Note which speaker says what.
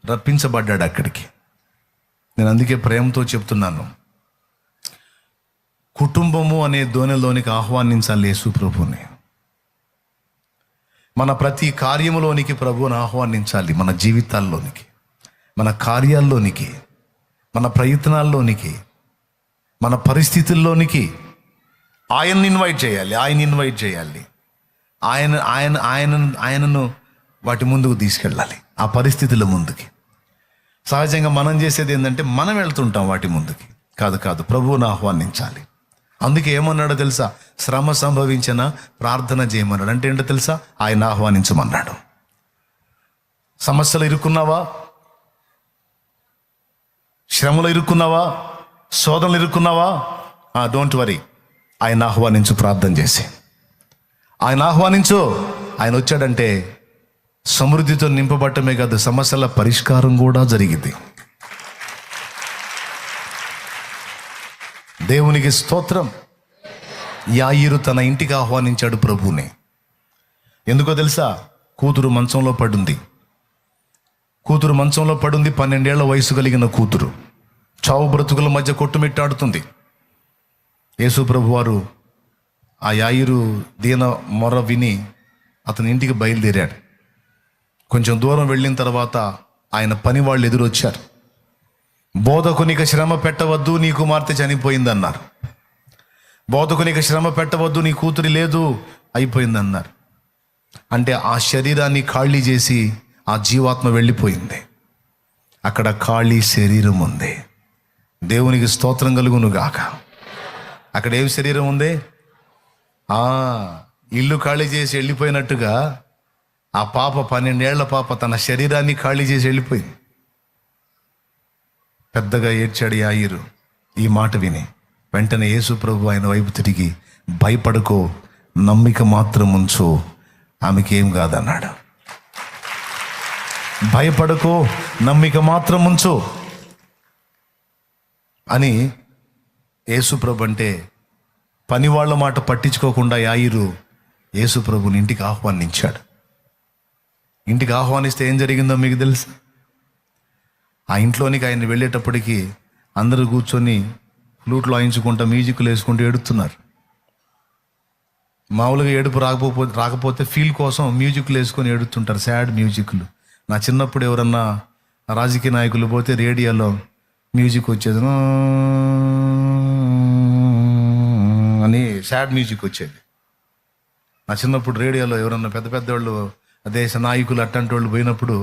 Speaker 1: రప్పించబడ్డాడు అక్కడికి. నేను అందుకే ప్రేమతో చెప్తున్నాను, కుటుంబము అనే దోణిలోనికి ఆహ్వానించాలి యేసు ప్రభుని. మన ప్రతి కార్యములోనికి ప్రభువుని ఆహ్వానించాలి. మన జీవితాల్లోనికి, మన కార్యాల్లోనికి, మన ప్రయత్నాల్లోనికి, మన పరిస్థితుల్లోనికి ఆయన్ని ఇన్వైట్ చేయాలి. ఆయనను వాటి ముందుకు తీసుకెళ్ళాలి, ఆ పరిస్థితుల ముందుకి. సహజంగా మనం చేసేది ఏంటంటే మనం వెళ్తుంటాం వాటి ముందుకి. కాదు, ప్రభువుని ఆహ్వానించాలి. అందుకే ఏమన్నాడో తెలుసా? శ్రమ సంభవించిన ప్రార్థన చేయమన్నాడు. అంటే ఏంటో తెలుసా? ఆయన ఆహ్వానించమన్నాడు. సమస్యలు ఇరుక్కున్నావా? శ్రమలు ఇరుక్కున్నావా? శోధనలు ఇరుక్కున్నావా? డోంట్ వరీ, ఆయన ఆహ్వానించు. ప్రార్థన చేసి ఆయన ఆహ్వానించు. ఆయన వచ్చాడంటే సమృద్ధితో నింపబట్టమే కాదు, సమస్యల పరిష్కారం కూడా జరిగింది. దేవునికి స్తోత్రం. యాయీరు తన ఇంటికి ఆహ్వానించాడు ప్రభువుని. ఎందుకో తెలుసా? కూతురు మంచంలో పడుంది. 12 ఏళ్ల వయసు కలిగిన కూతురు చావు బ్రతుకుల మధ్య కొట్టుమిట్టాడుతుంది. యేసు ప్రభు వారు ఆ యాయీరు దీన మొర విని అతని ఇంటికి బయలుదేరాడు. కొంచెం దూరం వెళ్ళిన తర్వాత ఆయన పని వాళ్ళు ఎదురొచ్చారు. బోధకునికి శ్రమ పెట్టవద్దు, నీ కుమార్తె చనిపోయిందన్నారు. బోధకునికి శ్రమ పెట్టవద్దు, నీ కూతురి లేదు, అయిపోయిందన్నారు. అంటే ఆ శరీరాన్ని ఖాళీ చేసి ఆ జీవాత్మ వెళ్ళిపోయింది. అక్కడ ఖాళీ శరీరం ఉంది. దేవునికి స్తోత్రం కలుగును గాక. అక్కడ ఏమి శరీరం ఉంది? ఇల్లు ఖాళీ చేసి వెళ్ళిపోయినట్టుగా ఆ పాప, 12 ఏళ్ల పాప తన శరీరాన్ని ఖాళీ చేసి వెళ్ళిపోయింది. పెద్దగా ఏడ్చాడు యాయీరు ఈ మాట విని. వెంటనే యేసు ప్రభు ఆయన వైపు తిరిగి, భయపడకో, నమ్మిక మాత్రం ఉంచు, ఆమెకేం కాదన్నాడు. భయపడకో, నమ్మిక మాత్రం ఉంచు అని యేసు ప్రభు అంటే పని వాళ్ళ మాట పట్టించుకోకుండా యాయీరు యేసు ప్రభుని ఇంటికి ఆహ్వానించాడు. ఇంటికి ఆహ్వానిస్తే ఏం జరిగిందో మీకు తెలుసు? ఆ ఇంట్లోనికి ఆయన వెళ్ళేటప్పటికి అందరూ కూర్చొని ఫ్లూట్లు వాయించుకుంటా, మ్యూజిక్లు వేసుకుంటూ ఏడుతున్నారు. మామూలుగా ఏడుపు రాకపోతే ఫీల్ కోసం మ్యూజిక్లు వేసుకొని ఏడుతుంటారు, సాడ్ మ్యూజిక్లు. నా చిన్నప్పుడు ఎవరన్నా రాజకీయ నాయకులు పోతే రేడియోలో మ్యూజిక్ వచ్చేది, అని సాడ్ మ్యూజిక్ వచ్చేది. నా చిన్నప్పుడు రేడియోలో ఎవరన్నా పెద్ద వాళ్ళు, దేశ నాయకులు అట్టంటి వాళ్ళు పోయినప్పుడు